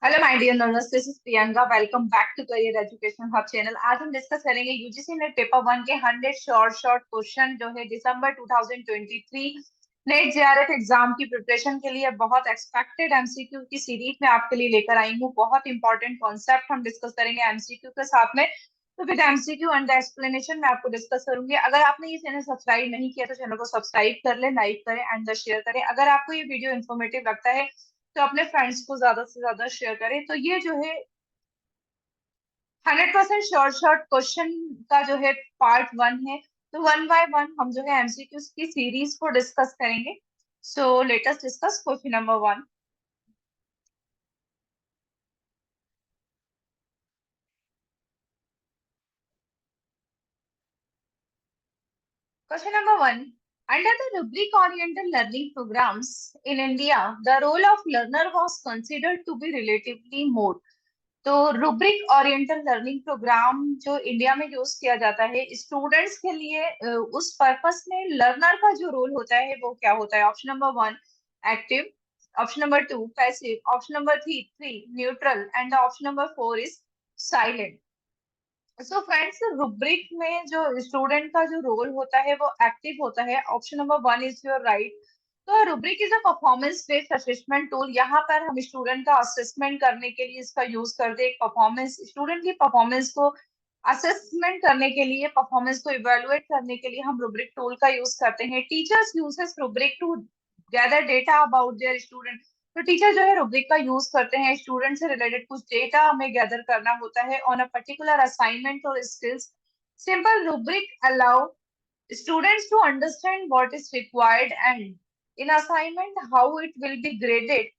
Hello my dear learners, this is Priyanka. Welcome back to career education hub channel. आज हम discuss करेंगे UGC net paper one के 100 short short question जो है दिसंबर 2023 net JRF exam की preparation के लिए बहुत एक्सपेक्टेड एमसीक्यू की सीरीज में आपके लिए लेकर आई हूँ। बहुत इंपॉर्टेंट कॉन्सेप्ट हम डिस्कस करेंगे एमसीक्यू के साथ में। तो with MCQ and the explanation मैं आपको डिस्कस करूंगी। अगर आपने ये चैनल सब्सक्राइब नहीं किया तो चैनल को सब्सक्राइब कर ले, लाइक करें एंड शेयर करें। अगर आपको ये वीडियो इन्फॉर्मेटिव लगता है तो अपने फ्रेंड्स को ज्यादा से ज्यादा शेयर करें। तो ये जो है 100% शॉर्ट शॉर्ट क्वेश्चन का जो है पार्ट वन है। तो वन बाय वन हम जो है एमसीक्यूज की सीरीज को डिस्कस करेंगे। So let us discuss question number one. Question number one. Under the rubric-oriented learning programs in India, the role of learner was considered to be relatively more. तो rubric oriental learning programme जो India में use किया जाता है students के लिए, उस purpose में लर्नर का जो रोल होता है वो क्या होता है? Option number one active, option number two passive, option number three neutral and option number four is silent. So friends, rubric में जो स्टूडेंट का जो रोल होता है वो एक्टिव होता है। Option number one is your right. तो rubric is a performance based assessment tool. यहाँ पर हम स्टूडेंट का असेसमेंट करने के लिए इसका यूज करते हैं। परफॉर्मेंस, स्टूडेंट की परफॉर्मेंस को असेसमेंट करने के लिए, परफॉर्मेंस को इवेलुएट करने के लिए हम रुब्रिक टूल का यूज करते हैं। Teachers uses rubric to gather data about their student. तो टीचर जो है रुब्रिक का यूज करते हैं स्टूडेंट से रिलेटेड कुछ डेटा हमें गैदर करना होता है ऑन अ पर्टिकुलर असाइनमेंट और skills. Simple rubric allow students to understand what is required and in assignment how it will be graded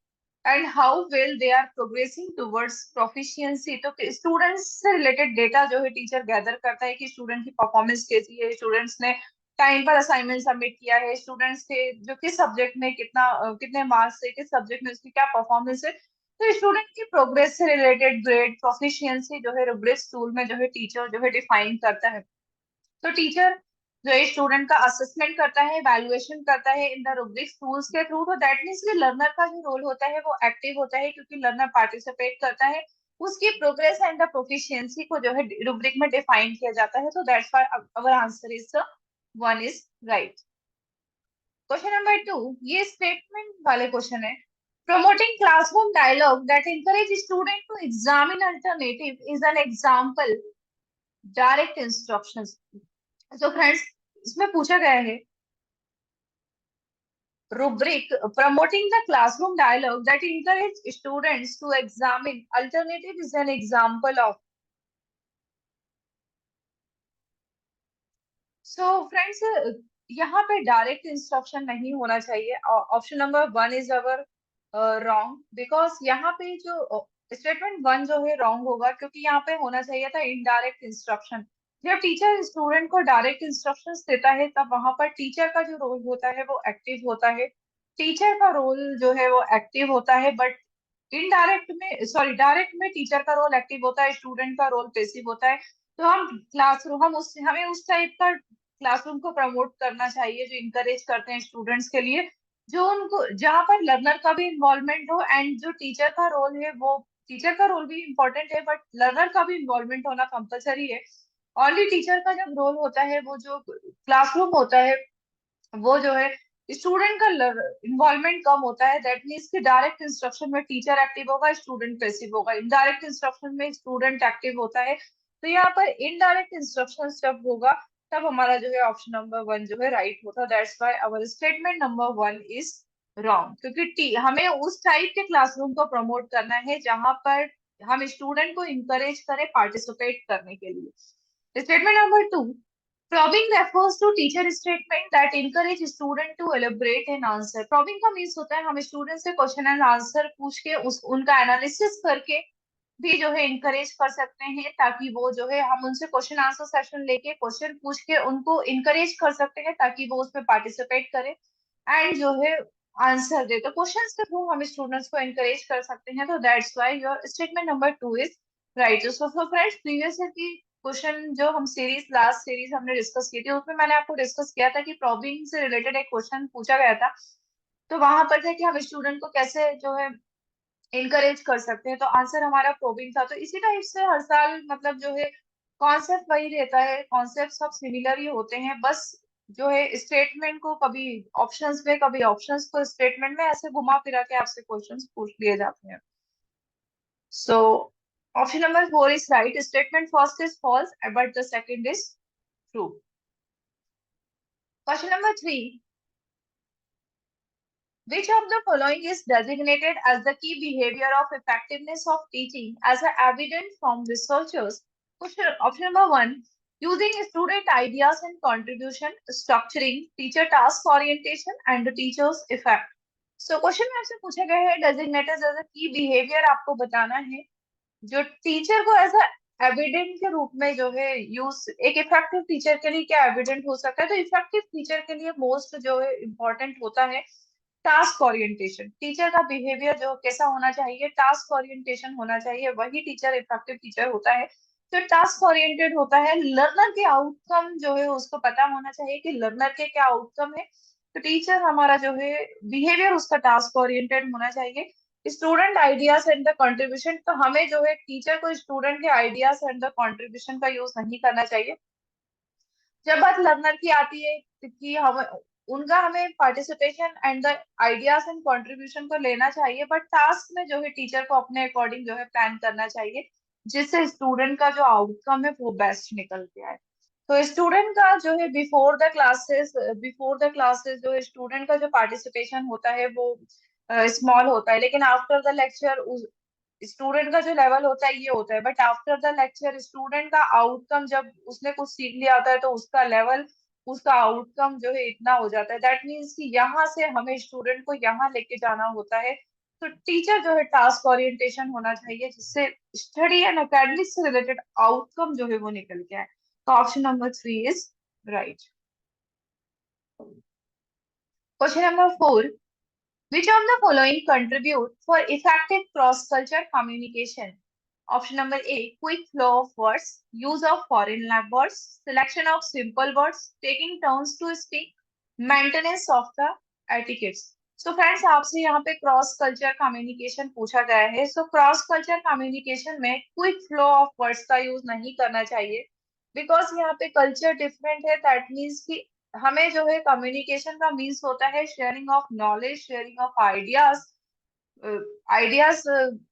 and how well they are progressing towards proficiency। तो students से related data जो है teacher gather करता है कि student की performance कैसी है, स्टूडेंट्स ने टाइम पर असाइनमेंट सबमिट किया है, स्टूडेंट्स के जो किस सब्जेक्ट में कितने मार्क्स है, किस सब्जेक्ट में उसकी क्या परफॉर्मेंस है। तो स्टूडेंट की प्रोग्रेस से रिलेटेड ग्रेड प्रोफिशिएंसी जो है रुब्रिक्स टूल में जो है टीचर जो है डिफाइन करता है। तो टीचर जो है स्टूडेंट का असेसमेंट करता है, वैल्यूएशन करता है इन द रुब्रिक्स टूल्स के थ्रू। तो दैट मीन्स कि लर्नर का जो रोल होता है वो एक्टिव होता है क्योंकि लर्नर पार्टिसिपेट करता है। उसकी प्रोग्रेस एंड द प्रोफिशिएंसी को जो है रुब्रिक में डिफाइन किया जाता है। तो that's why our answer is one is right. Question number two, ये स्टेटमेंट वाले क्वेश्चन है। Promoting classroom dialogue that encourage student to examine alternative is an example direct instructions। तो फ्रेंड्स, इसमें पूछा गया है rubric promoting the classroom dialogue that encourage students to examine alternative is an example of। So friends, यहाँ पे direct instruction नहीं होना चाहिए। Option number one is our wrong because यहाँ पे जो स्टेटमेंट वन जो है रॉन्ग होगा क्योंकि यहाँ पे होना चाहिए था इनडायरेक्ट इंस्ट्रक्शन। जब टीचर स्टूडेंट को डायरेक्ट इंस्ट्रक्शंस देता है तब वहां पर टीचर का जो रोल होता है वो एक्टिव होता है। टीचर का रोल जो है वो एक्टिव होता है, बट इनडायरेक्ट में, सॉरी, डायरेक्ट में टीचर का रोल एक्टिव होता है, स्टूडेंट का रोल पैसिव होता है। तो हम क्लासरूम, हमें उस टाइप का क्लासरूम को प्रमोट करना चाहिए जो इंकरेज करते हैं स्टूडेंट्स के लिए, जो उनको, जहाँ पर लर्नर का भी इन्वॉल्वमेंट हो एंड जो टीचर का रोल है वो, टीचर का रोल भी इम्पोर्टेंट है बट लर्नर का भी इन्वॉल्वमेंट होना कंपलसरी है। ओनली टीचर का जब रोल होता है, वो जो क्लासरूम होता है वो जो है स्टूडेंट का इन्वॉल्वमेंट कम होता है। दैट मीन्स कि डायरेक्ट इंस्ट्रक्शन में टीचर एक्टिव होगा, स्टूडेंट पैसिव होगा। इनडायरेक्ट इंस्ट्रक्शन में स्टूडेंट एक्टिव होता है। तो यहाँ पर इनडायरेक्ट इंस्ट्रक्शन जब होगा तब हमारा जो है ऑप्शन नंबर वन जो है राइट होता। That's why our statement number one is wrong, क्योंकि हमें उस टाइप के क्लासरूम को प्रमोट करना है जहां पर हम स्टूडेंट को इंकरेज करें पार्टिसिपेट करने के लिए। Statement number two, Probing refers to teacher statement that encourage student to elaborate an answer। Probing का मीन्स होता है हम स्टूडेंट से क्वेश्चन एंड आंसर पूछ के उस उनका एनालिसिस करके भी जो है इंकरेज कर सकते हैं, ताकि वो जो है हम उनसे क्वेश्चन आंसर सेशन लेके क्वेश्चन पूछ के उनको इंकरेज कर सकते हैं ताकि वो उसमें पार्टिसिपेट करें एंड जो है आंसर दे। तो क्वेश्चन के थ्रू हम स्टूडेंट्स को इंकरेज कर सकते हैं। तो that's why your statement number two is right. So friends, previous year की क्वेश्चन जो हम सीरीज, लास्ट सीरीज हमने डिस्कस की थी उसमें मैंने आपको डिस्कस किया था कि प्रॉब्लम से रिलेटेड एक क्वेश्चन पूछा गया था। तो वहां पर था कि हम स्टूडेंट को कैसे जो है इनकरेज कर सकते हैं। तो आंसर हमारा प्रोबिंग था। तो इसी टाइप से हर साल मतलब जो है कॉन्सेप्ट वही रहता है, कॉन्सेप्ट सब सिमिलर ही होते हैं, बस जो है स्टेटमेंट को कभी ऑप्शंस में, कभी ऑप्शंस को स्टेटमेंट में ऐसे घुमा फिरा के आपसे क्वेश्चंस पूछ लिए जाते हैं। So option number 4 is right, statement first is false but the second is true. Question number 3, which of the following is designated as the key behavior of effectiveness of teaching as a evident from researchers? Question, option number 1, using student ideas and contribution, structuring, teacher task orientation, and the teacher's effect. So question में आपसे पूछा गया है designated as a की behaviour आपको बताना है जो टीचर को एज एविडेंट के रूप में जो है यूज। एक इफेक्टिव टीचर के लिए क्या एविडेंट हो सकता है? तो इफेक्टिव टीचर के लिए मोस्ट जो है इम्पोर्टेंट होता है टास्क ओरिएंटेशन। टीचर का बिहेवियर जो कैसा होना चाहिए, टास्क ओरिएंटेशन होना चाहिए, वही टीचर इफेक्टिव टीचर होता है। जो टास्क ओरिएंटेड होता है, लर्नर के आउटकम जो है उसको पता होना चाहिए कि लर्नर के क्या आउटकम है। तो टीचर हमारा जो है बिहेवियर उसका टास्क ओरिएंटेड होना चाहिए। Student ideas and the contribution, तो हमें जो है टीचर को स्टूडेंट के आइडियाज एंड द कंट्रीब्यूशन का यूज नहीं करना चाहिए। जब बात लर्नर की आती है कि हम उनका हमें participation and the ideas and contribution को लेना चाहिए, बट टास्क में जो है टीचर को अपने अकॉर्डिंग जो है प्लान करना चाहिए जिससे स्टूडेंट का जो आउटकम है वो बेस्ट निकल के आए। तो स्टूडेंट का जो है बिफोर द क्लासेस जो है स्टूडेंट का जो पार्टिसिपेशन होता है वो स्मॉल होता है, लेकिन आफ्टर द लेक्चर स्टूडेंट का जो लेवल होता है ये होता है, but after the lecture student का आउटकम जब उसने कुछ सीख लिया होता है तो उसका लेवल, उसका आउटकम जो है इतना हो जाता है। दैट मीन्स कि यहाँ से हमें स्टूडेंट को यहाँ लेके जाना होता है। तो टीचर जो है टास्क ओरिएंटेशन होना चाहिए जिससे स्टडी एंड एकेडमिक से रिलेटेड आउटकम जो है वो निकल के आए। तो option number 3 is right. Question number 4, which of the following contribute for effective cross-culture communication? Option number A, quick flow of words, use of foreign words, selection of simple words, taking turns to speak, maintenance of the etiquettes. So friends, आपसे यहाँ पे cross culture communication पूछा गया है। So cross culture communication में quick flow of words का use नहीं करना चाहिए बिकॉज यहाँ पे कल्चर डिफरेंट है। दैट मीन्स कि हमें जो है कम्युनिकेशन का मीन्स होता है sharing of knowledge, sharing of ideas, ideas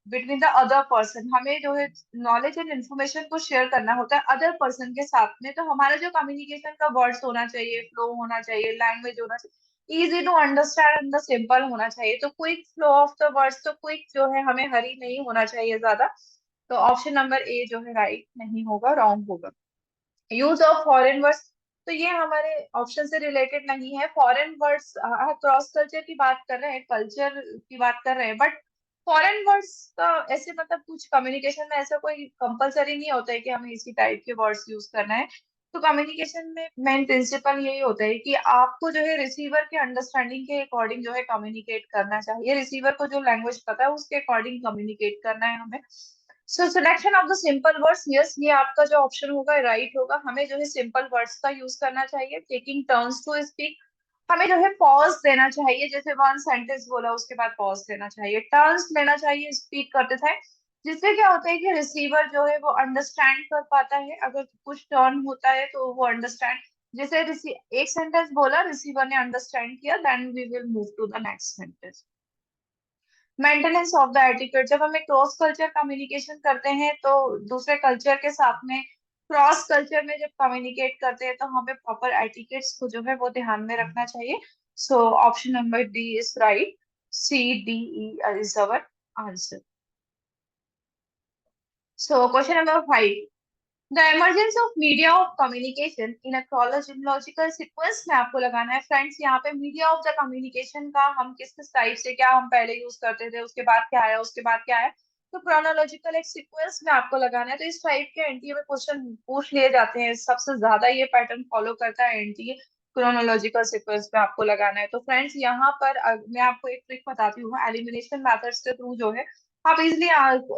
between the other person. हमें जो है नॉलेज एंड इन्फॉर्मेशन को शेयर करना होता है अदर पर्सन के साथ में। तो हमारा जो कम्युनिकेशन का वर्ड्स होना चाहिए, फ्लो होना चाहिए, लैंग्वेज होना चाहिए, easy to understand and the simple होना चाहिए। तो quick flow of the words, तो क्विक जो है हमें हरी नहीं होना चाहिए ज्यादा। तो ऑप्शन नंबर ए जो है राइट नहीं होगा, रॉन्ग होगा। यूज ऑफ फॉरेन वर्ड्स, तो ये हमारे ऑप्शन से रिलेटेड नहीं है। फॉरेन वर्ड्स क्रॉस कल्चर की बात कर रहे हैं, कल्चर की बात कर रहे हैं, बट फॉरेन वर्ड्स का ऐसे मतलब कुछ कम्युनिकेशन में ऐसा कोई कंपलसरी नहीं होता है कि हमें इसी टाइप के वर्ड्स यूज करना है। तो कम्युनिकेशन में मेन प्रिंसिपल यही होता है कि आपको जो है रिसीवर के अंडरस्टैंडिंग के अकॉर्डिंग जो है कम्युनिकेट करना चाहिए। रिसीवर को जो लैंग्वेज पता है उसके अकॉर्डिंग कम्युनिकेट करना है हमें। So selection of the simple words, yes ये आपका जो ऑप्शन होगा राइट होगा। हमें जो है सिंपल वर्ड्स का यूज करना चाहिए। टेकिंग टर्न्स टू स्पीक, हमें जो है पॉज देना चाहिए, जैसे वन सेंटेंस बोला उसके बाद पॉज देना चाहिए, टर्न्स लेना चाहिए स्पीक करते थे, जिससे क्या होता है कि रिसीवर जो है वो अंडरस्टैंड कर पाता है। अगर कुछ टर्न होता है तो वो अंडरस्टैंड, जैसे एक सेंटेंस बोला रिसीवर ने अंडरस्टैंड किया, then we will move to the next sentence. Maintenance of the etiquette, जब हमें क्रॉस कल्चर कम्युनिकेशन करते हैं तो दूसरे कल्चर के साथ में क्रॉस कल्चर में जब कम्युनिकेट करते हैं तो हमें प्रॉपर एटिकेट्स को जो है वो ध्यान में रखना चाहिए। So option number D is right, C D E is our answer. So question number 5, the emergence of media of communication in a chronological sequence में आपको लगाना है फ्रेंड्स। यहाँ पे मीडिया ऑफ द कम्युनिकेशन का हम किस किस टाइप से, क्या हम पहले यूज करते थे, उसके बाद क्या आया, उसके बाद क्या आया, तो क्रोनोलॉजिकल एक सीक्वेंस में आपको लगाना है। तो इस टाइप के एनटीए में क्वेश्चन पूछ लिए जाते हैं, सबसे ज्यादा ये पैटर्न फॉलो करता है एनटीए, क्रोनोलॉजिकल सीक्वेंस में आपको लगाना है। तो फ्रेंड्स यहाँ पर मैं आपको एक ट्रिक बताती हूँ, एलिमिनेशन मेथड्स के थ्रू जो है आप इजिली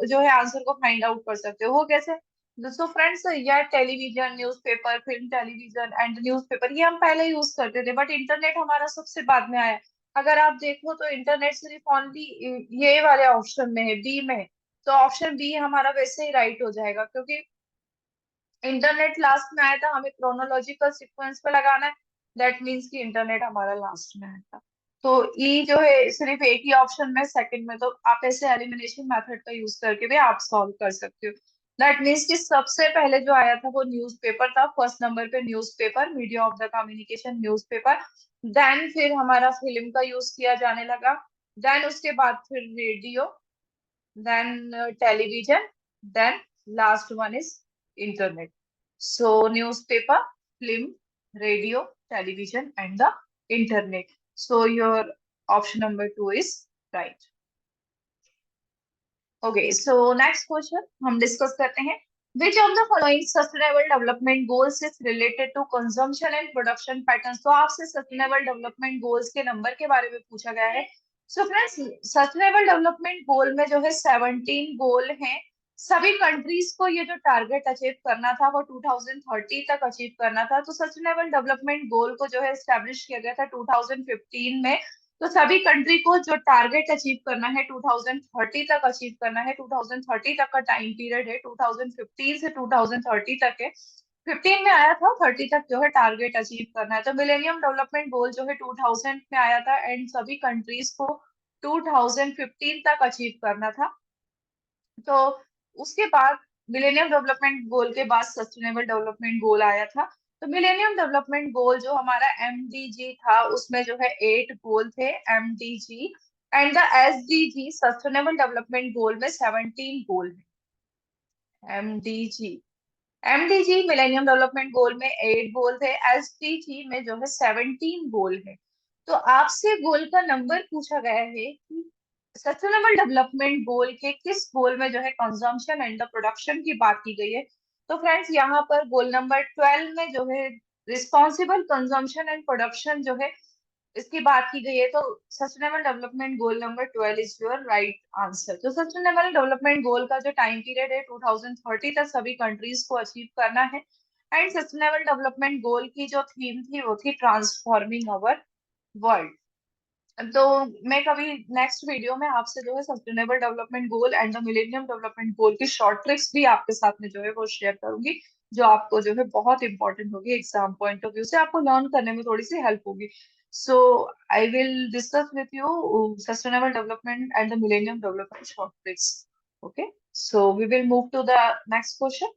जो है आंसर को फाइंड आउट कर सकते हो। वो कैसे? सो फ्रेंड्स, या television, newspaper, film, television and newspaper ये हम पहले यूज करते थे, बट इंटरनेट हमारा सबसे बाद में आया। अगर आप देखो तो इंटरनेट सिर्फ ओनली ये वाले ऑप्शन में है, बी में है। तो ऑप्शन बी हमारा वैसे ही राइट हो जाएगा, क्योंकि इंटरनेट लास्ट में आया था, हमें क्रोनोलॉजिकल सीक्वेंस पे लगाना है। दैट मीन्स कि इंटरनेट हमारा लास्ट में आया था। तो ई जो है सिर्फ एक ही ऑप्शन में, सेकंड में, तो आप ऐसे एलिमिनेशन मेथड का यूज करके भी आप सॉल्व कर सकते हो। दैट मीन्स कि सबसे पहले जो आया था वो न्यूज़पेपर था, फर्स्ट नंबर पे newspaper, media of the communication newspaper. Then फिर हमारा फिल्म का यूज किया जाने लगा। देन उसके बाद फिर radio, then television, then last one is internet. So newspaper, film, radio, television, and the internet. So your option number two is right. Okay, so next question हम discuss करते हैं. Which of the following sustainable development goals is related to consumption and production patterns? तो आपसे sustainable development goals के number के बारे में पूछा गया है. So friends, sustainable development goal में जो है 17 गोल हैं। सभी कंट्रीज को ये जो टारगेट अचीव करना था वो 2030 तक अचीव करना था। तो सस्टेनेबल डेवलपमेंट गोल को जो है स्टैब्लिश किया गया था 2015 में। तो सभी कंट्री को जो टारगेट अचीव करना है 2030 तक अचीव करना है। 2030 तक का टाइम पीरियड है, 2015 से 2030 तक है। 15 में आया था, 30 तक जो है टारगेट अचीव करना है। तो मिलेनियम डेवलपमेंट गोल जो है 2000 में आया था एंड सभी कंट्रीज को 2015 तक अचीव करना था। तो उसके बाद मिलेनियम डेवलपमेंट गोल के बाद सस्टेनेबल डेवलपमेंट गोल आया था। तो मिलेनियम डेवलपमेंट गोल जो हमारा एमडीजी था उसमें जो है 8 गोल थे MDG, and the SDG sustainable development goal में 17 गोल है। MDG MDG millennium development goal में 8 गोल थे, एसडीजी में जो है 17 गोल है। तो आपसे गोल का नंबर पूछा गया है कि सस्टेनेबल डेवलपमेंट गोल के किस गोल में जो है कंजम्पशन एंड द प्रोडक्शन की बात की गई है। तो फ्रेंड्स यहाँ पर गोल नंबर 12 में जो है रिस्पॉन्सिबल कंजम्पशन एंड प्रोडक्शन जो है इसकी बात की गई है। तो sustainable development goal number 12 is your right answer. तो सस्टेनेबल डेवलपमेंट गोल का जो टाइम पीरियड है 2030 तक सभी कंट्रीज को अचीव करना है। एंड सस्टेनेबल डेवलपमेंट गोल की जो थीम थी वो थी ट्रांसफॉर्मिंग अवर वर्ल्ड। तो मैं कभी नेक्स्ट वीडियो में आपसे जो है sustainable development goal and the millennium development goal की शॉर्ट ट्रिक्स भी आपके साथ में जो है वो शेयर करूंगी, जो आपको जो है बहुत इंपॉर्टेंट होगी एग्जाम पॉइंट ऑफ व्यू से, आपको लर्न करने में थोड़ी सी हेल्प होगी। So I will discuss with you sustainable development and the millennium development short tricks. Okay, so we will move to the next question.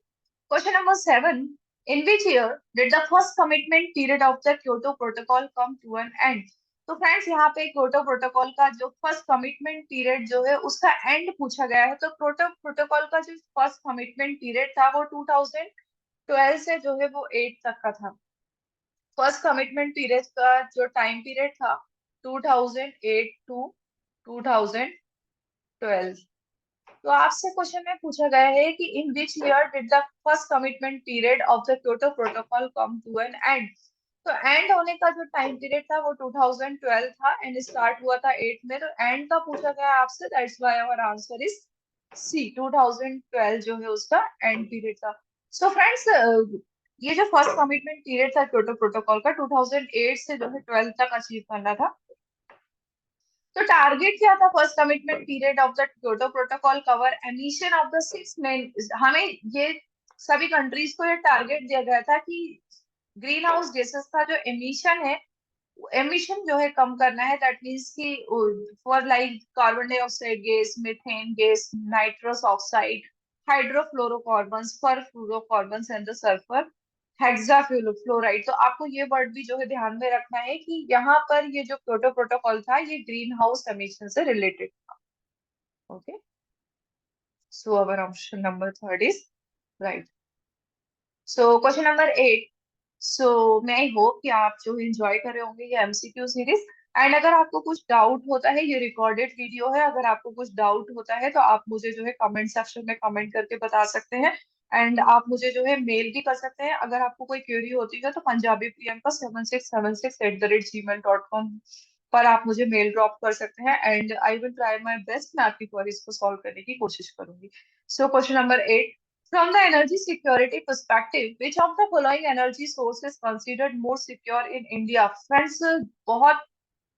Question number 7. In which year did the first commitment period of the Kyoto Protocol come to an end? तो friends यहाँ पे Kyoto protocol का जो first commitment period जो है उसका and पूछा गया है। तो क्योटो प्रोटोकॉल का जो फर्स्ट कमिटमेंट पीरियड था वो 2012 से जो है वो 8 तक का था। फर्स्ट कमिटमेंट पीरियड का जो टाइम पीरियड था 2008 टू 2012। तो आपसे क्वेश्चन में पूछा गया है कि in which year did the first commitment period of the Kyoto Protocol come to an end. तो एंड होने का जो टाइम पीरियड था वो 2012 था एंड स्टार्ट हुआ था 8 में। तो एंड का पूछा गया आपसे, that's why our answer is C, 2012 जो है उसका एंड पीरियड था। सो फ्रेंड्स, ये जो फर्स्ट कमिटमेंट पीरियड था क्योटो प्रोटोकॉल का 2008 से जो है 12 तक अचीव करना था। तो टारगेट क्या था first commitment period of the Kyoto protocol cover emission of the 6 main. हमें ये सभी कंट्रीज को ये टारगेट दिया गया था कि ग्रीन हाउस गैसेस का जो एमिशन है, एमिशन जो है कम करना है। दैट मीन्स कि for like carbon dioxide gas, methane gas, nitrous oxide, hydrofluorocarbons, perfluorocarbons and the sulphur hexafluoride. तो आपको ये वर्ड भी जो है ध्यान में रखना है कि यहाँ पर ये जो क्योटो प्रोटोकॉल था ये ग्रीन हाउस एमिशन से रिलेटेड था। Okay, so our option number third is right. So question number 8. सो मैं आई होप कि आप जो एंजॉय कर रहे होंगे ये एमसीक्यू सीरीज। एंड अगर आपको कुछ डाउट होता है, ये रिकॉर्डेड वीडियो है, अगर आपको कुछ डाउट होता है तो आप मुझे जो है कमेंट सेक्शन में कमेंट करके बता सकते हैं। एंड आप मुझे जो है मेल भी कर सकते हैं। अगर आपको कोई क्वेरी होती है तो पंजाबी प्रियंका 7676@gmail.com पर आप मुझे मेल ड्रॉप कर सकते हैं and I will try my best, मैं आपकी क्वेरीज को सॉल्व करने की कोशिश करूंगी. सो question number 8. From the energy security perspective, which of the following energy source is considered more secure in India? Friends, बहुत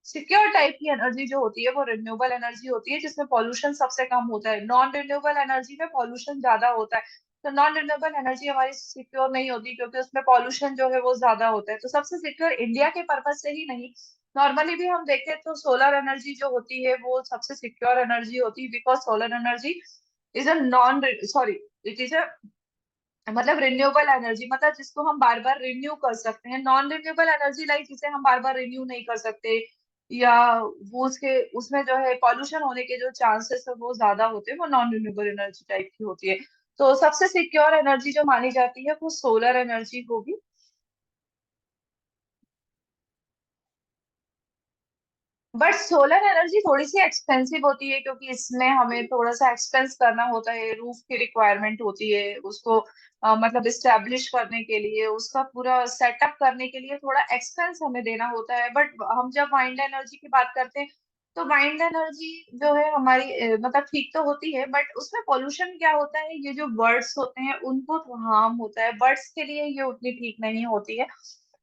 सिक्योर टाइप की एनर्जी जो होती है वो रिन्यूएबल एनर्जी होती है, जिसमें पॉल्यूशन सबसे कम होता है। नॉन रिन्यूएबल एनर्जी में पॉल्यूशन ज्यादा होता है। तो नॉन रिन्यूएबल एनर्जी हमारी सिक्योर नहीं होती, क्योंकि उसमें पॉल्यूशन जो है वो ज्यादा होता है। तो सबसे सिक्योर इंडिया के पर्पज से ही नहीं, नॉर्मली भी हम देखें तो सोलर एनर्जी जो होती है वो सबसे सिक्योर एनर्जी होती है, because solar energy is a non sorry it is a मतलब रिन्यूएबल एनर्जी, मतलब जिसको हम बार बार रिन्यू कर सकते हैं। नॉन रिन्यूएबल एनर्जी लाइक जिसे हम बार बार रिन्यू नहीं कर सकते, या वो उसके उसमें जो है पॉल्यूशन होने के जो चांसेस है वो ज्यादा होते हैं, वो नॉन रिन्यूएबल एनर्जी टाइप की होती है। तो सबसे सिक्योर एनर्जी जो मानी जाती है वो सोलर एनर्जी होगी। बट सोलर एनर्जी थोड़ी सी एक्सपेंसिव होती है, क्योंकि इसमें हमें थोड़ा सा एक्सपेंस करना होता है, रूफ की रिक्वायरमेंट होती है उसको मतलब इस्टेब्लिश करने के लिए, उसका पूरा सेटअप करने के लिए थोड़ा एक्सपेंस हमें देना होता है। बट हम जब वाइंड एनर्जी की बात करते हैं, तो वाइंड एनर्जी जो है हमारी मतलब ठीक तो होती है, बट उसमें पोल्यूशन क्या होता है, ये जो बर्ड्स होते हैं उनको तो हार्म होता है, बर्ड्स के लिए ये उतनी ठीक नहीं होती है।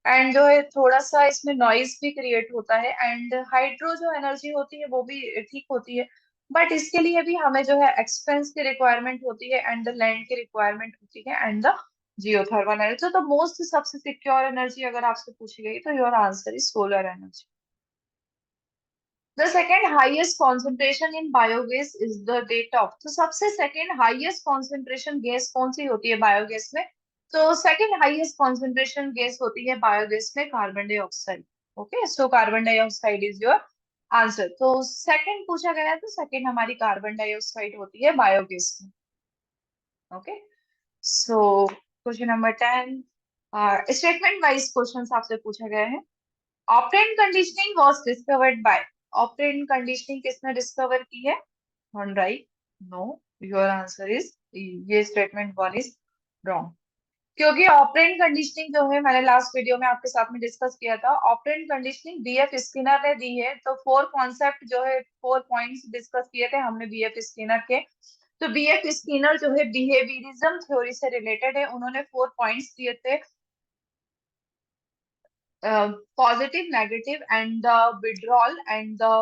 एंड जो है थोड़ा सा इसमें नॉइज भी क्रिएट होता है। एंड हाइड्रो जो एनर्जी होती है वो भी ठीक होती है, बट इसके लिए भी हमें जो है एक्सपेंस की रिक्वायरमेंट होती है, एंड द लैंड की रिक्वायरमेंट होती है, एंड द जियोथर्मल एनर्जी। तो मोस्ट सबसे सिक्योर एनर्जी अगर आपसे पूछी गई तो your answer is solar energy. The second highest concentration in biogas is the date of. तो सबसे सेकेंड हाइएस्ट कॉन्सेंट्रेशन गैस कौन सी होती है बायोगैस में? तो सेकेंड हाइएस्ट कॉन्सेंट्रेशन गैस होती है बायोगैस में carbon dioxide. Okay, so carbon dioxide is your answer. तो सेकेंड पूछा गया है, तो सेकेंड हमारी कार्बन डाइऑक्साइड होती है बायोगैस में। Okay, so question number 10, statement wise question आपसे पूछा गया है। Operant conditioning was discovered by. Operant conditioning किसने डिस्कवर की है? Thorndike. No, your answer is, ये स्टेटमेंट वन इज रॉन्ग। क्योंकि ऑपरेंट कंडीशनिंग जो है मैंने लास्ट वीडियो में आपके साथ में डिस्कस किया था, ऑपरेंट कंडीशनिंग बीएफ स्किनर ने दी है। तो फोर कॉन्सेप्ट जो है, फोर पॉइंट्स डिस्कस किए थे हमने बीएफ स्किनर के। तो बीएफ स्किनर जो है बिहेवियरिज्म थ्योरी से रिलेटेड है, उन्होंने फोर पॉइंट्स दिए थे, positive negative and the withdrawal and the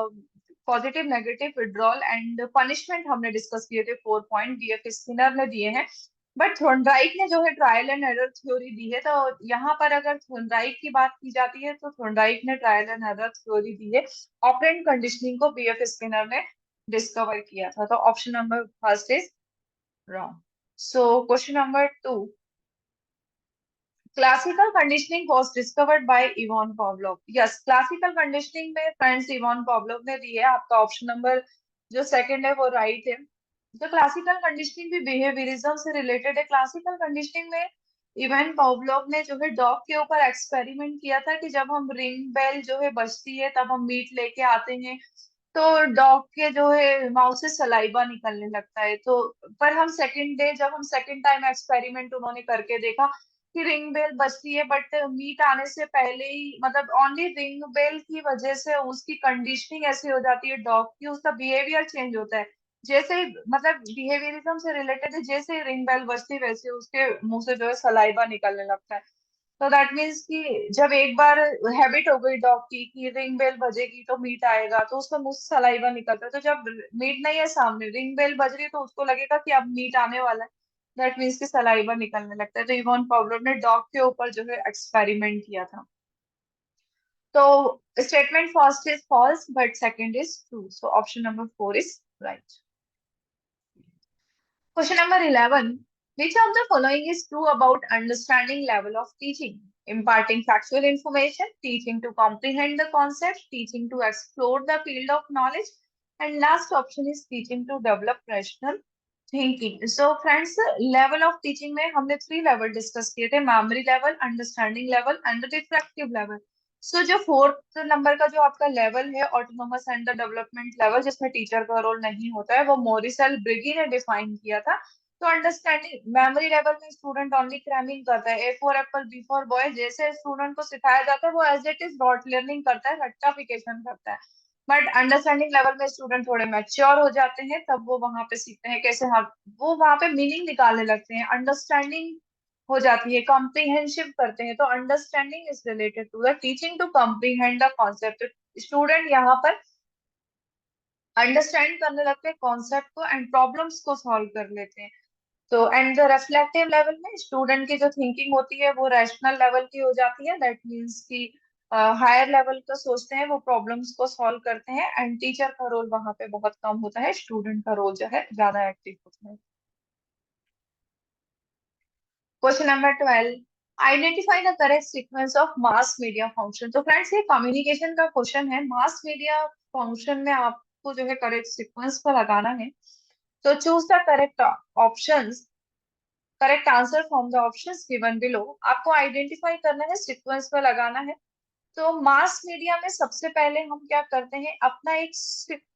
positive negative withdrawal and punishment हमने डिस्कस किए थे, फोर पॉइंट बीएफ स्किनर ने दिए हैं। बट थोर्नडाइक ने जो है ट्रायल एंड एरर थ्योरी दी है। तो यहाँ पर अगर थोर्नडाइक की बात की जाती है तो थोर्नडाइक ने ट्रायल एंड एरर थ्योरी दी है, ऑपरेंट कंडीशनिंग को बीएफ स्किनर ने डिस्कवर किया था। तो option number first is wrong. So question number two, classical conditioning was discovered by Ivan Pavlov. Yes, classical conditioning में फ्रेंड्स इवान पॉवलोव ने दी है। आपका ऑप्शन नंबर जो सेकंड है वो राइट है। तो क्लासिकल कंडीशनिंग भी बिहेवियरिज्म से रिलेटेड है। क्लासिकल कंडीशनिंग में इवान पॉवलोव ने जो है डॉग के ऊपर एक्सपेरिमेंट किया था, कि जब हम रिंग बेल जो है बजती है तब हम मीट लेके आते हैं, तो डॉग के जो है माउथ से सलाइवा निकलने लगता है। तो पर हम सेकंड डे जब हम सेकंड टाइम एक्सपेरिमेंट उन्होंने करके देखा कि रिंग बेल बजती है, बट मीट आने से पहले ही, मतलब ओनली रिंग बेल की वजह से उसकी कंडीशनिंग ऐसी हो जाती है डॉग की, उसका बिहेवियर चेंज होता है। जैसे ही, मतलब बिहेवियरिज्म से रिलेटेड है, जैसे ही रिंग बेल बजती वैसे उसके मुंह से जो है सलाइवा निकलने लगता है। तो दैट मीन्स कि जब एक बार हैबिट हो गई डॉग की कि रिंग बेल बजेगी तो मीट आएगा, तो उसका मुंह से सलाइवा निकलता है। तो जब मीट नहीं है सामने, रिंग बेल बज रही है, तो उसको लगेगा कि अब मीट आने वाला है, दैट मीन्स कि सलाइवा निकलने लगता है। तो इवान पावलोव ने डॉग के ऊपर जो है एक्सपेरिमेंट किया था। तो statement first is false but second is true, so option number four is right. Question number 11. Which of the following is true about understanding level of teaching? Imparting factual information, teaching to comprehend the concept, teaching to explore the field of knowledge, and last option is teaching to develop rational thinking. So friends, level of teaching में हमने three level discuss किए थे, memory level, understanding level, and the reflective level. सो जो fourth number का जो आपका level है autonomous and the development level, जिसमें टीचर का रोल नहीं होता है, वो मोरिसल ब्रिगी ने डिफाइन किया था। तो अंडरस्टैंडिंग मेमोरी लेवल में स्टूडेंट ओनली क्रैमिंग करता है, A for apple B for boy जैसे स्टूडेंट को सिखाया जाता है वो as it is rote learning करता है, रट्टाफिकेशन करता है। बट अंडरस्टैंडिंग लेवल में स्टूडेंट थोड़े मैच्योर हो जाते हैं, तब वो वहां पे सीखते हैं कैसे, हाँ वो वहां पे मीनिंग निकालने लगते हैं। अंडरस्टैंडिंग हो जाती है, कॉम्प्रिहेंसिव करते हैं। तो understanding is related to the teaching to comprehend the concept. Student यहाँ पर अंडरस्टैंड करने लगते हैं कॉन्सेप्ट को एंड प्रॉब्लम्स को सॉल्व कर लेते हैं। तो एंड द रिफ्लेक्टिव लेवल में स्टूडेंट की जो थिंकिंग होती है वो रैशनल लेवल की हो जाती है। दैट मीन्स कि हायर लेवल का सोचते हैं, वो प्रॉब्लम्स को सॉल्व करते हैं एंड टीचर का रोल वहां पे बहुत कम होता है, स्टूडेंट का रोल जो है ज्यादा एक्टिव होता है। Question number 12, identify the correct sequence of mass media function. तो फ्रेंड्स ये कम्युनिकेशन का क्वेश्चन है। मास मीडिया फंक्शन में आपको जो है करेक्ट सीक्वेंस पर लगाना है। तो choose the correct options, correct answer from the options given below. आपको आइडेंटिफाई करना है, सीक्वेंस में लगाना है। तो मास मीडिया में सबसे पहले हम क्या करते हैं, अपना एक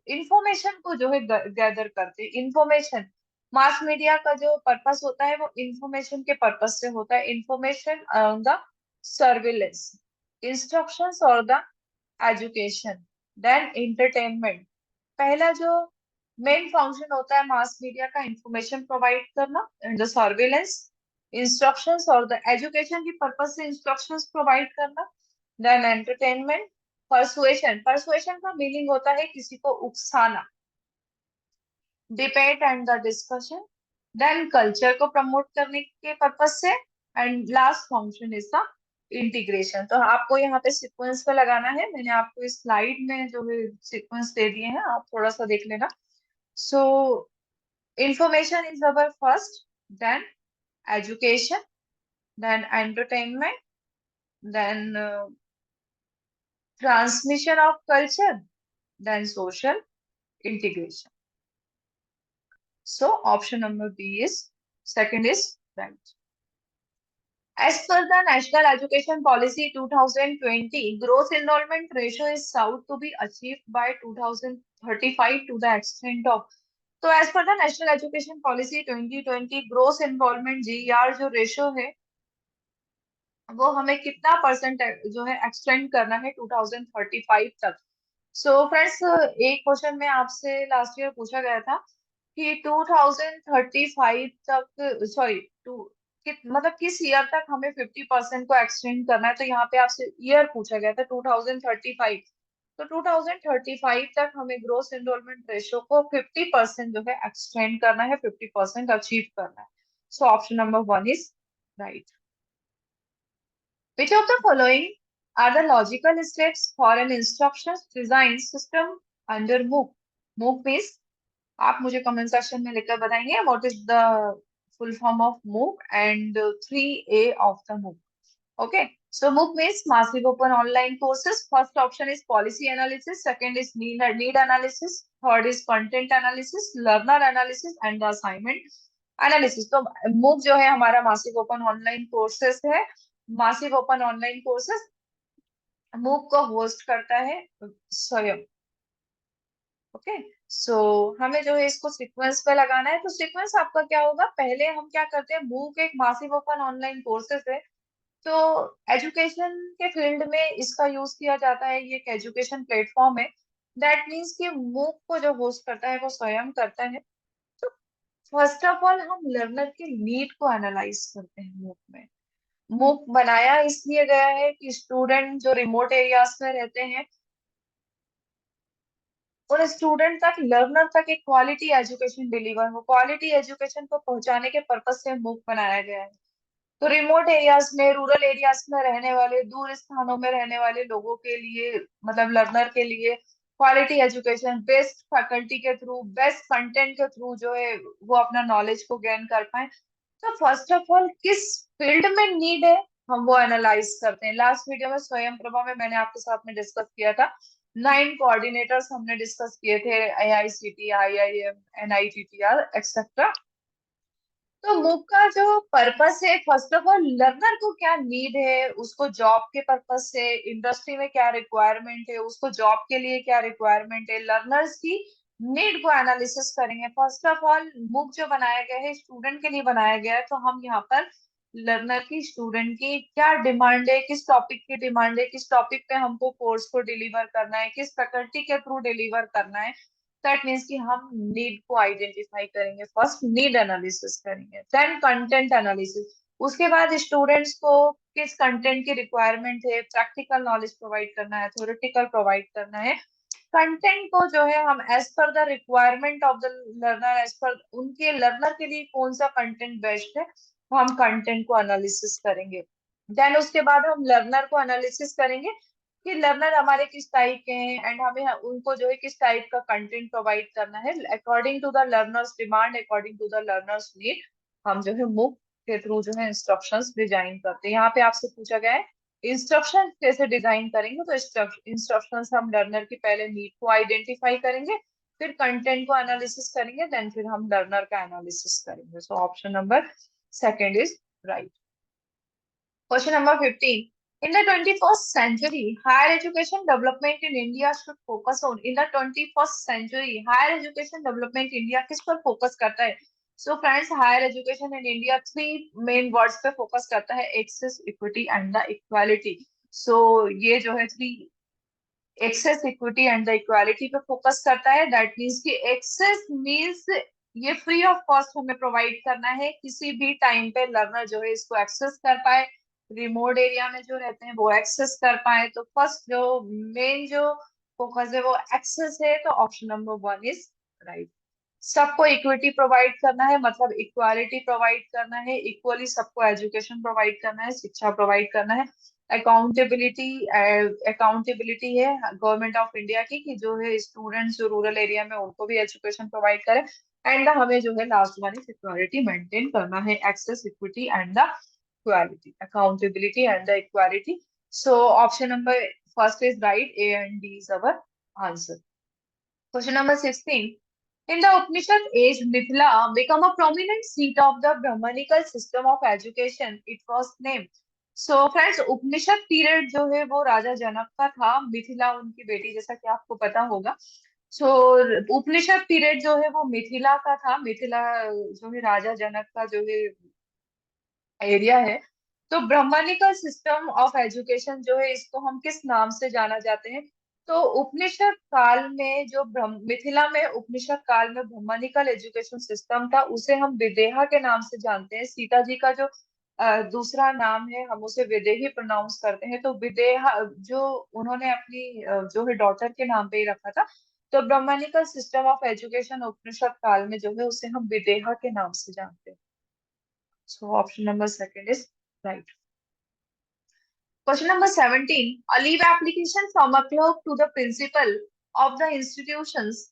इंफॉर्मेशन को जो है गैदर करते हैं। इंफॉर्मेशन, मास मीडिया का जो पर्पस होता है वो इंफॉर्मेशन के पर्पस से होता है। इंफॉर्मेशन द सर्विलेंस, इंस्ट्रक्शंस और द एजुकेशन, देन एंटरटेनमेंट। पहला जो मेन फंक्शन होता है मास मीडिया का, इंफॉर्मेशन प्रोवाइड करना, द सर्विलेंस, इंस्ट्रक्शंस और द एजुकेशन की पर्पस से इंस्ट्रक्शंस प्रोवाइड करना, देन एंटरटेनमेंट, परसुएशन। परसुएशन का मीनिंग होता है किसी को उकसाना, debate and the discussion, then culture को प्रमोट करने के पर्पस से, and last function is the integration. तो आपको यहाँ पे सीक्वेंस पे लगाना है। मैंने आपको इस स्लाइड में जो है सीक्वेंस दे दिए हैं, आप थोड़ा सा देख लेना। सो information is our first, then education, then entertainment, then transmission of culture, then social integration. So option number B is second is right. As per the National Education Policy 2020, gross enrollment ratio is sought to be achieved by 2035 to the extent of। तो as per the National Education Policy 2020, gross enrollment GER जो ratio है वो हमें कितना percent जो है extend करना है 2035 तक। सो फ्रेंड्स, एक क्वेश्चन में आपसे लास्ट ईयर पूछा गया था कि 2035 तक, सॉरी टू मतलब किस ईयर तक हमें 50% को एक्सटेंड करना है। तो यहाँ पे आपसे ईयर पूछा गया था 2035। तो 2035 तक हमें ग्रोस एनरोलमेंट रेशियो को 50% जो है एक्सटेंड करना है, 50% अचीव करना है। सो option number 1 is right. Which of the following are the logical steps for an instructions design system under MOOC? MOOC means आप मुझे कमेंट सेक्शन में लिखकर बताएंगे what is the full form of MOOC and 3A of the MOOC. Okay, so MOOC means massive open online courses. First option is policy analysis, second is need analysis, third is content analysis, learner analysis and the assignment analysis. तो MOOC जो है हमारा massive open online courses है। massive open online courses MOOC को host करता है स्वयं। Okay, सो हमें जो है इसको सीक्वेंस पे लगाना है। तो सीक्वेंस आपका क्या होगा, पहले हम क्या करते हैं, MOOC एक मासिव ओपन ऑनलाइन कोर्सेज है। तो एजुकेशन के फील्ड में इसका यूज किया जाता है, ये एक एजुकेशन प्लेटफॉर्म है। दैट मीन्स कि MOOC को जो होस्ट करता है वो स्वयं करता है। तो फर्स्ट ऑफ ऑल हम लर्नर के नीड को एनालाइज करते हैं MOOC में। MOOC बनाया इसलिए गया है कि स्टूडेंट जो रिमोट एरियाज में रहते हैं और स्टूडेंट तक, लर्नर तक एक क्वालिटी एजुकेशन डिलीवर हो। क्वालिटी एजुकेशन को पहुंचाने के पर्पज से MOOC बनाया गया है। तो रिमोट एरियाज में, रूरल एरियाज में रहने वाले, दूर स्थानों में रहने वाले लोगों के लिए, मतलब लर्नर के लिए क्वालिटी एजुकेशन बेस्ट फैकल्टी के थ्रू, बेस्ट कंटेंट के थ्रू जो है वो अपना नॉलेज को गेन कर पाए। तो फर्स्ट ऑफ ऑल किस फील्ड में नीड है हम वो एनालाइज करते हैं। लास्ट वीडियो में स्वयं प्रभा में मैंने आपके साथ में डिस्कस किया था, 9 कोऑर्डिनेटर्स हमने डिस्कस किए थे, AICT, IIM, NITTR एक्सेट्रा। तो MOOC का जो पर्पस है, फर्स्ट ऑफ ऑल लर्नर को क्या नीड है, उसको जॉब के पर्पस से इंडस्ट्री में क्या रिक्वायरमेंट है, उसको जॉब के लिए क्या रिक्वायरमेंट है, लर्नर्स की नीड को एनालिसिस करेंगे। फर्स्ट ऑफ ऑल MOOC जो बनाया गया है स्टूडेंट के लिए बनाया गया है। तो हम यहाँ पर लर्नर की, स्टूडेंट की क्या डिमांड है, किस टॉपिक की डिमांड है, किस टॉपिक पे हमको कोर्स को डिलीवर करना है, किस फैकल्टी के थ्रू डिलीवर करना है। दैट मीन्स कि हम नीड को आइडेंटिफाई करेंगे, फर्स्ट नीड एनालिसिस करेंगे, देन कंटेंट एनालिसिस। उसके बाद स्टूडेंट्स को किस कंटेंट की रिक्वायरमेंट है, प्रैक्टिकल नॉलेज प्रोवाइड करना है, थ्योरेटिकल प्रोवाइड करना है। कंटेंट को जो है हम as per the requirement of the learner, as per उनके लर्नर के लिए कौन सा कंटेंट बेस्ट है, तो हम कंटेंट को एनालिसिस करेंगे। देन उसके बाद हम लर्नर को एनालिसिस करेंगे कि लर्नर हमारे किस टाइप के हैं, एंड हमें उनको जो है किस टाइप का कंटेंट प्रोवाइड करना है according to the learners demand, according to the learners need. हम जो है MOOC के थ्रू जो है इंस्ट्रक्शंस डिजाइन करते हैं। यहाँ पे आपसे पूछा गया है इंस्ट्रक्शन कैसे डिजाइन करेंगे, तो इंस्ट्रक्शंस हम लर्नर की पहले नीड को आइडेंटिफाई करेंगे, फिर कंटेंट को एनालिसिस करेंगे, देन फिर हम लर्नर का एनालिसिस करेंगे। सो option number second is right. Question number 15. In the 21st century, higher education development in India should focus on. In the 21st century, higher education development India किस पर focus करता है? So friends, higher education in India three main words पे focus करता है: access, equity and the equality. So ये जो है three access, equity and the equality पे फोकस करता है। दैट मीन्स कि एक्सेस मीन्स ये फ्री ऑफ कॉस्ट हमें प्रोवाइड करना है, किसी भी टाइम पे लर्नर जो है इसको एक्सेस कर पाए, रिमोट एरिया में जो रहते हैं वो एक्सेस कर पाए। तो फर्स्ट जो मेन जो फोकस है वो एक्सेस है, तो ऑप्शन नंबर 1 इज राइट। सबको इक्विटी प्रोवाइड करना है, मतलब इक्वालिटी प्रोवाइड करना है, इक्वली सबको एजुकेशन प्रोवाइड करना है, शिक्षा प्रोवाइड करना है। अकाउंटेबिलिटी, अकाउंटेबिलिटी है गवर्नमेंट ऑफ इंडिया की कि जो है स्टूडेंट्स जो रूरल एरिया में उनको भी एजुकेशन प्रोवाइड करे। एंड हमें जो है last one is equality maintain करना है, access, equity and the equality, accountability and the equality. So option number first is right, A and D is our answer. Question number 16. In the Upanishad age, Mithila became a prominent seat of the Brahmanical system of education. It was named. So friends, Upanishad period जो है वो राजा जनक का था, मिथिला उनकी बेटी, जैसा कि आपको पता होगा। सो उपनिषद पीरियड जो है वो मिथिला का था। मिथिला जो है राजा जनक का जो है एरिया है। तो ब्राह्मणिकल सिस्टम ऑफ एजुकेशन जो है इसको हम किस नाम से जाना जाते हैं, तो उपनिषद काल में जो मिथिला में उपनिषद काल में ब्राह्मणिकल एजुकेशन सिस्टम था उसे हम विदेहा के नाम से जानते हैं। सीता जी का जो दूसरा नाम है हम उसे विदेही प्रोनाउंस करते हैं। तो विदेहा जो उन्होंने अपनी जो है डॉटर के नाम पे ही रखा था। तो ब्राह्मणिकल सिस्टम ऑफ एजुकेशन उपनिषद काल में जो है उसे हम विदेहा के नाम से जानते हैं। So option number second is right. Question number 17. A leave application from a clerk to the principal of the institutions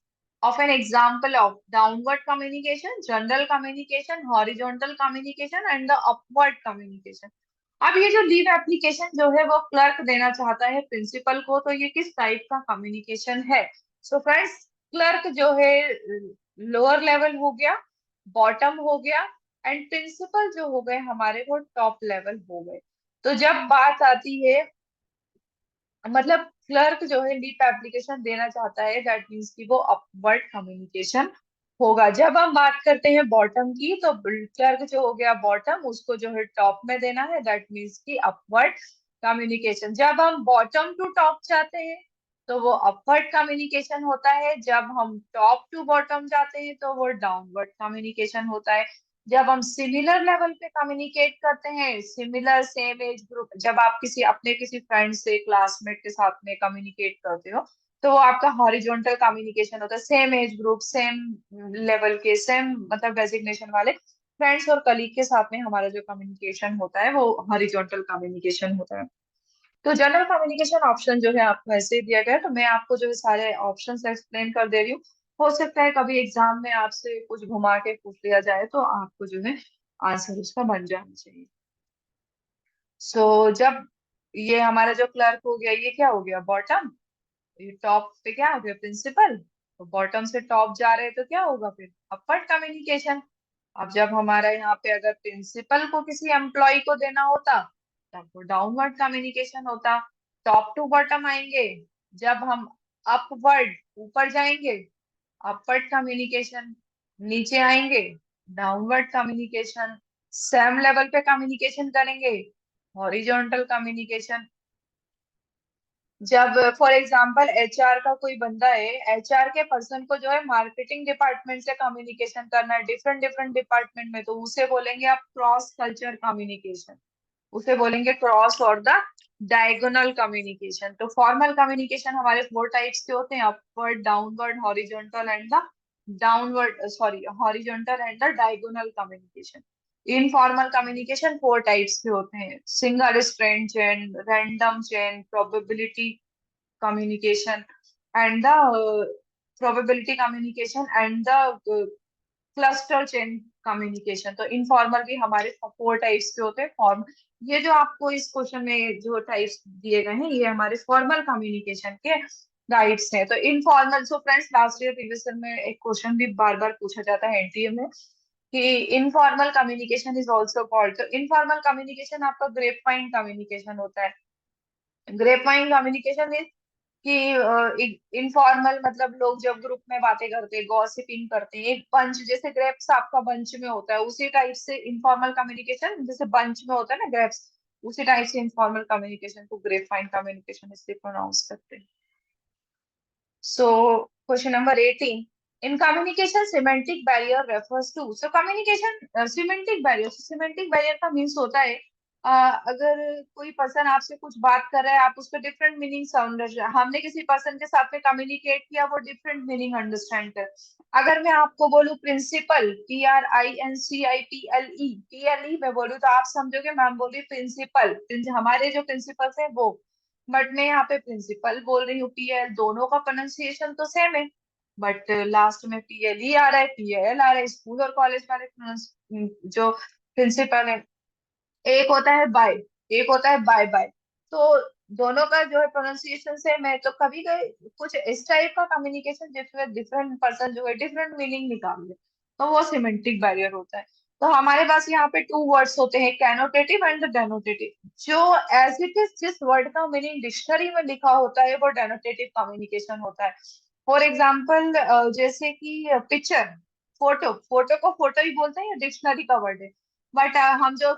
of an example of downward communication, general communication, horizontal communication and the upward communication. अब ये जो leave application जो है वो clerk देना चाहता है principal को, तो ये किस टाइप का कम्युनिकेशन है? सो फ्रेंड्स, क्लर्क जो है लोअर लेवल हो गया, बॉटम हो गया, एंड प्रिंसिपल जो हो गए हमारे वो टॉप लेवल हो गए। तो जब बात आती है, मतलब क्लर्क जो है लीप एप्लीकेशन देना चाहता है, दैट मीन्स कि वो अपवर्ड कम्युनिकेशन होगा। जब हम बात करते हैं बॉटम की, तो क्लर्क जो हो गया बॉटम, उसको जो है टॉप में देना है, दैट मीन्स कि अपवर्ड कम्युनिकेशन। जब हम बॉटम टू टॉप जाते हैं तो वो अपवर्ड कम्युनिकेशन होता है, जब हम टॉप टू बॉटम जाते हैं तो वो डाउनवर्ड कम्युनिकेशन होता है। जब हम सिमिलर लेवल पे कम्युनिकेट करते हैं, सिमिलर सेम एज ग्रुप, जब आप किसी अपने किसी फ्रेंड से क्लासमेट के साथ में कम्युनिकेट करते हो तो वो आपका हॉरिजॉन्टल कम्युनिकेशन होता है। Same age group, same level के, सेम मतलब डेजिग्नेशन वाले फ्रेंड्स और कलीग के साथ में हमारा जो कम्युनिकेशन होता है वो हॉरिजॉन्टल कम्युनिकेशन होता है। तो जनरल कम्युनिकेशन ऑप्शन जो है आपको ऐसे ही दिया गया है, तो मैं आपको जो है सारे ऑप्शंस एक्सप्लेन कर दे रही हूँ। हो सकता है कभी एग्जाम में आपसे कुछ घुमा के पूछ लिया जाए तो आपको जो है आंसर उसका बन जाना चाहिए। जब ये हमारा जो क्लर्क हो गया, ये क्या हो गया बॉटम, ये टॉप पे क्या हो गया प्रिंसिपल, तो बॉटम से टॉप जा रहे हैं तो क्या होगा फिर अपवर्ड कम्युनिकेशन। अब जब हमारा यहाँ पे अगर प्रिंसिपल को किसी एम्प्लॉय को देना होता तब वो डाउनवर्ड कम्युनिकेशन होता। टॉप टू बॉटम आएंगे, जब हम अपवर्ड ऊपर जाएंगे अपवर्ड कम्युनिकेशन, नीचे आएंगे डाउनवर्ड कम्युनिकेशन, सेम लेवल पे कम्युनिकेशन करेंगे हॉरिजॉन्टल कम्युनिकेशन। जब फॉर एग्जांपल एचआर का कोई बंदा है, एचआर के पर्सन को जो है मार्केटिंग डिपार्टमेंट से कम्युनिकेशन करना है डिफरेंट डिफरेंट डिपार्टमेंट में, तो उसे बोलेंगे आप क्रॉस कल्चर कम्युनिकेशन, उसे बोलेंगे क्रॉस और द डायगोनल कम्युनिकेशन। तो फॉर्मल कम्युनिकेशन हमारे 4 टाइप्स के होते हैं, upward, downward, horizontal and the downward sorry horizontal and the diagonal communication. Informal communication 4 types के होते हैं, single strand chain, random chain, probability communication and the probability communication and the cluster chain communication. तो informal भी हमारे 4 types के होते हैं। Form ये जो आपको इस क्वेश्चन में जो टाइप्स दिए गए हैं ये हमारे फॉर्मल कम्युनिकेशन के राइट्स हैं। तो informal, so friends last year previous year में एक क्वेश्चन भी बार बार पूछा जाता है एनटीए में कि informal communication is also called. तो इनफॉर्मल कम्युनिकेशन आपका ग्रेप वाइन कम्युनिकेशन होता है। ग्रेप वाइन कम्युनिकेशन कि इनफॉर्मल मतलब लोग जब ग्रुप में बातें करते हैं, गॉसिपिंग करते हैं, एक बंच जैसे ग्रेप्स आपका बंच में होता है उसी टाइप से इनफॉर्मल कम्युनिकेशन जैसे बंच में होता है ना ग्रेप्स, उसी टाइप से इनफॉर्मल कम्युनिकेशन को ग्रेप फाइन कम्युनिकेशन इससे प्रोनाउंस करते हैं। So question number 18, in communication semantic barrier refers to. So communication semantic barrier, semantic barrier का मीन्स होता है अगर कोई पर्सन आपसे कुछ बात कर रहा है, आप उसको डिफरेंट मीनिंग समझ रहे हैं, हमने किसी पर्सन के साथ में कम्युनिकेट किया, वो डिफरेंट मीनिंग अंडरस्टैंड कर। अगर मैं आपको बोलूं प्रिंसिपल, PRINCIPLE मैं बोलूँ तो आप समझोगे मैम बोल रही प्रिंसिपल, हमारे जो प्रिंसिपल्स हैं वो। बट मैं यहाँ पे प्रिंसिपल बोल रही हूँ, PL, दोनों का प्रोनाउंसिएशन तो सेम है, बट लास्ट में PLE आ रहा है, PAL आ रहा है। स्कूल और कॉलेज वाले जो प्रिंसिपल है, एक होता है बाय, एक होता है बाय बाय। तो दोनों का जो है प्रोनाउंसिएशन सेम है, तो कभी कभी कुछ इस टाइप का कम्युनिकेशन जिसमें डिफरेंट पर्सन जो है डिफरेंट मीनिंग निकाल ले, तो वो सिमेंटिक बैरियर होता है। तो हमारे पास यहाँ पे 2 वर्ड्स होते हैं, कैनोटेटिव एंड डेनोटेटिव। जो एज इट इज जिस वर्ड का मीनिंग डिक्शनरी में लिखा होता है वो डेनोटेटिव कम्युनिकेशन होता है। फॉर एग्जाम्पल जैसे कि पिक्चर, फोटो, फोटो को फोटो ही बोलते हैं, ये डिक्शनरी का वर्ड है। बट हम जो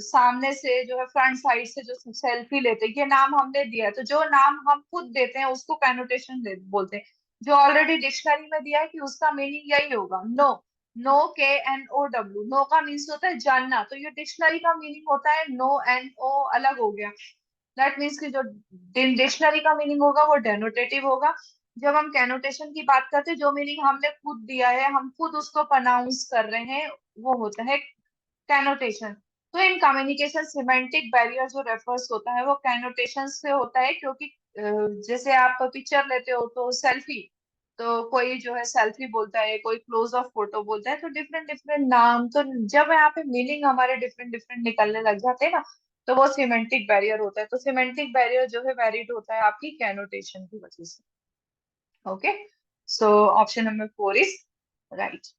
सामने से जो है फ्रंट साइड से जो सेल्फी लेते हैं, ये नाम हमने दिया है, तो जो नाम हम खुद देते हैं उसको कैनोटेशन बोलते हैं। जो ऑलरेडी डिक्शनरी में दिया है कि उसका मीनिंग यही होगा, नो, नो, KNOW, नो का मीन्स होता है जानना, तो ये डिक्शनरी का मीनिंग होता है, नो NO अलग हो गया। दैट मीन्स कि जो डिक्शनरी का मीनिंग होगा वो डेनोटेटिव होगा। जब हम कैनोटेशन की बात करते हैं, जो मीनिंग हमने खुद दिया है, हम खुद उसको प्रोनाउंस कर रहे हैं, वो होता है कैनोटेशन। तो इन कम्युनिकेशन सिमेंटिक बैरियर जो रेफर्स होता है वो कैनोटेशन से होता है, क्योंकि जैसे आप पिक्चर लेते हो तो सेल्फी, तो कोई जो है सेल्फी बोलता है, कोई क्लोज ऑफ फोटो बोलता है, तो डिफरेंट डिफरेंट नाम, तो जब यहाँ पे मीनिंग हमारे डिफरेंट डिफरेंट निकलने लग जाते हैं ना, तो वो सिमेंटिक बैरियर होता है। तो सिमेंटिक बैरियर जो है वैलिड होता है आपकी कैनोटेशन की वजह से। Okay, so option number 4 is right.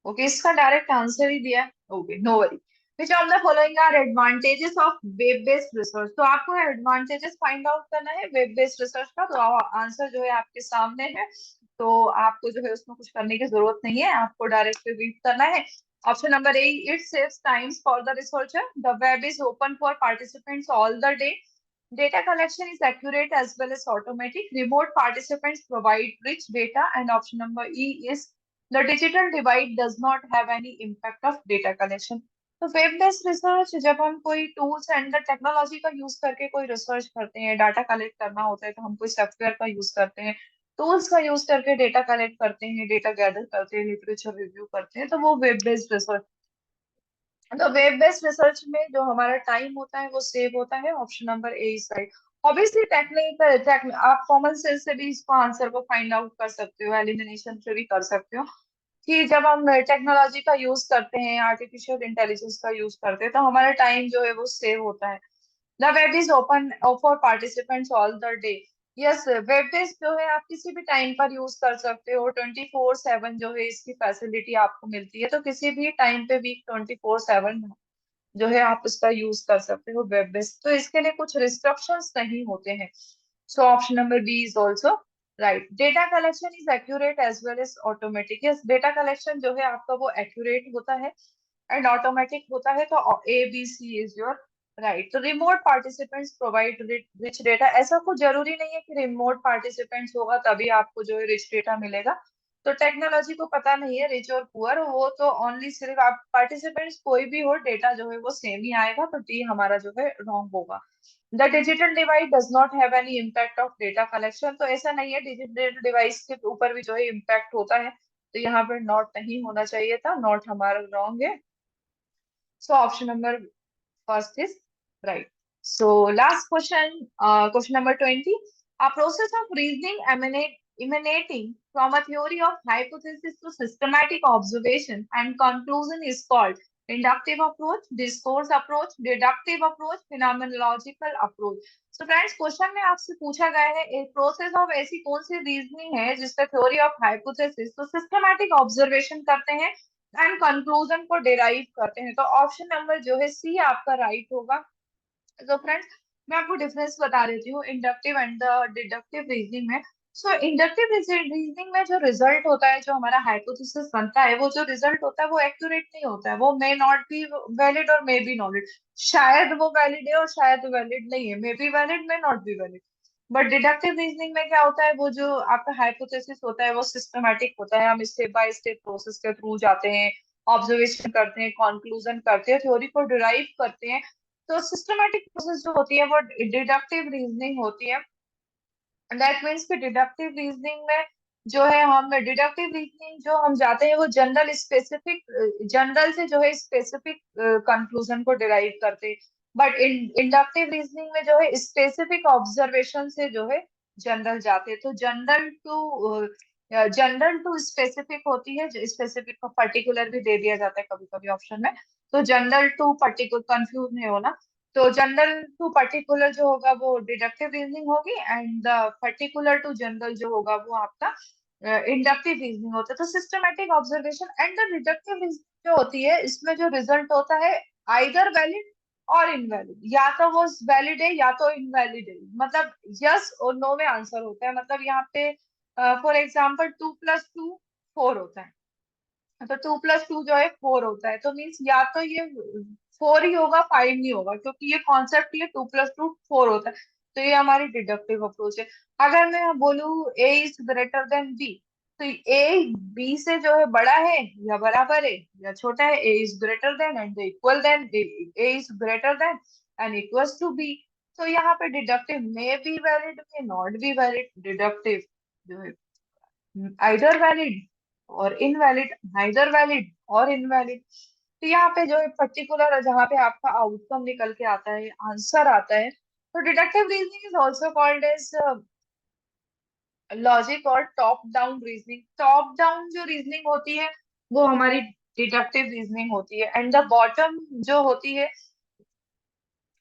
Okay, इसका डायरेक्ट आंसर ही दिया। Okay, no worry. Which of the following are advantages of web based research. तो आपको एडवांटेजेस फाइंड आउट करना है वेब बेस्ड रिसर्च का, तो आंसर जो है आपके सामने है, तो आपको जो है उसमें कुछ करने की जरूरत नहीं है, आपको डायरेक्ट रीड करना है। Option number A, it saves times for the researcher, the web is open for participants all the day, data collection is accurate as well as automatic, remote participants provide rich data, and option number E is the digital divide does not have any impact of data collection। तो web based research, जब हम कोई tools and technology का use करके कोई research करते हैं, data collect करना होता है, तो हम कोई सॉफ्टवेयर का यूज करते हैं, टूल्स का यूज करके डेटा कलेक्ट करते हैं, डेटा गैदर करते हैं, लिटरेचर रिव्यू करते हैं, तो वो वेब बेस्ड रिसर्च। तो वेब बेस्ड रिसर्च में जो हमारा टाइम होता है वो सेव होता है। Option number A is right. Obviously technique आप कॉमन सेंस से भी इसको आंसर को फाइंड आउट कर सकते हो, एलिमिनेशन से भी कर सकते हो, कि जब हम टेक्नोलॉजी का यूज करते हैं, आर्टिफिशियल इंटेलिजेंस का यूज करते हैं, तो हमारा टाइम जो है वो सेव होता है। The web is open for participants all the day. Yes, web based जो है आप किसी भी टाइम पर यूज कर सकते हो, 24/7 जो है इसकी फैसिलिटी आपको मिलती है, तो किसी भी टाइम पे वीक 24/7 जो है आप इसका यूज कर सकते हो वेब बेस्ड, तो इसके लिए कुछ रिस्ट्रिक्शंस नहीं होते हैं। So option number B is also right. Data collection is accurate as well as automatic. Yes, data collection जो है आपका वो एक्यूरेट होता है एंड ऑटोमेटिक होता है, तो A B C is your right, तो remote participants provide rich data, ऐसा कुछ जरूरी नहीं है कि रिमोट पार्टिसिपेंट्स होगा तभी आपको जो है रिच डेटा मिलेगा। तो टेक्नोलॉजी को पता नहीं है रिच और पुअर, वो तो ओनली सिर्फ आप पार्टिसिपेंट्स कोई भी हो, डेटा जो है वो सेम ही आएगा, तो डी हमारा जो है रॉन्ग होगा। The digital device does not have any impact of data collection, तो ऐसा नहीं है, डिजिटल डिवाइस के ऊपर भी जो है इम्पैक्ट होता है, तो यहाँ पर नॉट नहीं होना चाहिए था, नॉट हमारा रॉन्ग है। सो option number first is right. So last question, question number 20. A process of reasoning emanating from a theory of hypothesis to systematic observation and conclusion is called inductive approach, discourse approach, deductive approach, phenomenological approach. So friends, question में आपसे पूछा गया है एक process of ऐसी कौन सी reasoning है जिसका थ्योरी ऑफ हाइपोथेसिस तो सिस्टमैटिक ऑब्जर्वेशन करते हैं एंड कंक्लूजन को डिराइव करते हैं, तो ऑप्शन नंबर जो है सी आपका राइट होगा। तो फ्रेंड्स, मैं आपको डिफरेंस बता देती हूँ inductive and the deductive reasoning में। सो इंडक्टिव रीजनिंग में जो रिजल्ट होता है, जो हमारा हाइपोथेसिस बनता है, वो जो रिजल्ट होता है वो एक्यूरेट नहीं होता है, वो मे नॉट बी वैलिड और मे बी नॉट, शायद वो वैलिड है और शायद वैलिड नहीं है, मे be valid may not be valid. But deductive reasoning में क्या होता है, वो जो आपका हाइपोथेसिस होता है वो सिस्टमैटिक होता है, हम स्टेप बाय स्टेप प्रोसेस के थ्रू जाते हैं, ऑब्जर्वेशन करते हैं, कंक्लूजन करते हैं, थ्योरी को डिराइव करते हैं। तो सिस्टमैटिक प्रोसेस जो होती है वो डिडक्टिव रीजनिंग होती है। दैट मीन्स कि डिडक्टिव रीजनिंग में जो है, हम डिडक्टिव रीजनिंग जो हम जाते हैं वो जनरल स्पेसिफिक, जनरल से जो है स्पेसिफिक कंक्लूजन को डिराइव करते हैं। बट इंडक्टिव रीजनिंग में जो है स्पेसिफिक ऑब्जर्वेशन से जो है जनरल जाते हैं। तो जनरल टू स्पेसिफिक होती है, स्पेसिफिक को पर्टिकुलर भी दे दिया जाता है कभी कभी ऑप्शन में। तो जनरल टू पर्टिकुलर, कंफ्यूज नहीं होना। तो जनरल टू पर्टिकुलर जो होगा वो डिडक्टिव रीजनिंग होगी, and the particular to general जो होगा वो आपका इंडक्टिव रीजनिंग होता है। तो systematic observation and the deductive reasoning जो होती है, इसमें जो रिजल्ट होता है आइदर वैलिड और इनवैलिड, या तो वो वैलिड है या तो इनवैलिड है, मतलब यस और नो में आंसर होता है। मतलब यहाँ पे फॉर एग्जाम्पल 2 + 2 4 होता है, तो 2 + 2 जो है 4 होता है, तो मीन्स या तो ये 4 ही होगा, 5 नहीं होगा, क्योंकि ये कॉन्सेप्ट ये 2 + 2 4 होता है। तो ये हमारी डिडक्टिव अप्रोच है। अगर मैं बोलूँ ए इज ग्रेटर देन बी, तो ए बी से जो है बड़ा है या बराबर है या छोटा है, A is greater than and equal than, A is greater than and equals to B. तो यहाँ पे deductive may be valid may not be valid, deductive जो है आइदर वैलिड और इनवैलिड, नाइदर वैलिड और इनवैलिड। तो यहाँ पे जो है पर्टिकुलर जहाँ पे आपका आउटकम निकल के आता है, आंसर आता है। तो deductive reasoning is also called as logic और top down reasoning. Top down जो रीजनिंग होती है वो हमारी डिडक्टिव रीजनिंग होती है, एंड द बॉटम जो होती है,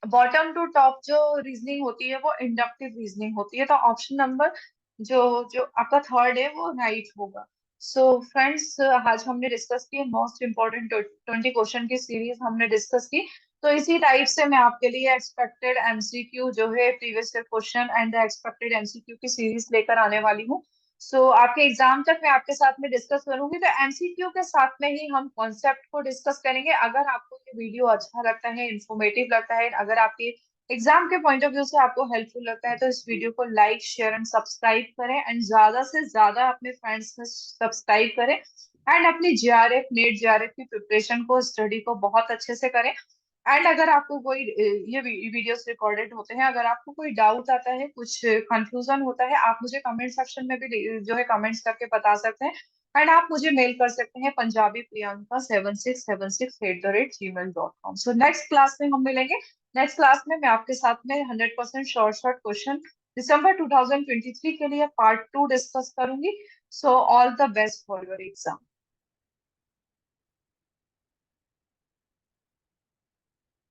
बॉटम टू टॉप जो रीजनिंग होती है वो इंडक्टिव रीजनिंग होती है। तो ऑप्शन नंबर जो जो आपका थर्ड है वो राइट होगा। सो फ्रेंड्स, आज हमने डिस्कस की मोस्ट इम्पोर्टेंट 20 क्वेश्चन की सीरीज हमने डिस्कस की। तो इसी टाइप से मैं आपके लिए एक्सपेक्टेड एमसीक्यू जो है previous year question and expected MCQ की सीरीज लेकर आने वाली हूँ। सो आपके एग्जाम तक मैं आपके साथ में डिस्कस करूंगी, तो एमसीक्यू के साथ में ही हम कॉन्सेप्ट को डिस्कस करेंगे। अगर आपको ये वीडियो अच्छा लगता है, इंफॉर्मेटिव लगता है, अगर आपके एग्जाम के पॉइंट ऑफ व्यू से आपको हेल्पफुल लगता है, तो इस वीडियो को लाइक शेयर एंड सब्सक्राइब करें, एंड ज्यादा से ज्यादा अपने फ्रेंड्स में सब्सक्राइब करें, एंड अपनी जीआरएफ नेट जीआरएफ की प्रिपरेशन को, स्टडी को बहुत अच्छे से करें। एंड अगर आपको कोई ये वीडियोस रिकॉर्डेड होते हैं, अगर आपको कोई डाउट आता है, कुछ कंफ्यूजन होता है, आप मुझे कमेंट सेक्शन में भी जो है कमेंट्स करके बता सकते हैं। एंड आप मुझे मेल कर सकते हैं punjabipriyanka7676@gmail.com। सो नेक्स्ट क्लास में हम मिलेंगे। नेक्स्ट क्लास में मैं आपके साथ में 100% शॉर्ट शॉर्ट क्वेश्चन दिसंबर 2023 के लिए पार्ट 2 डिस्कस करूंगी। So all the best for your exam.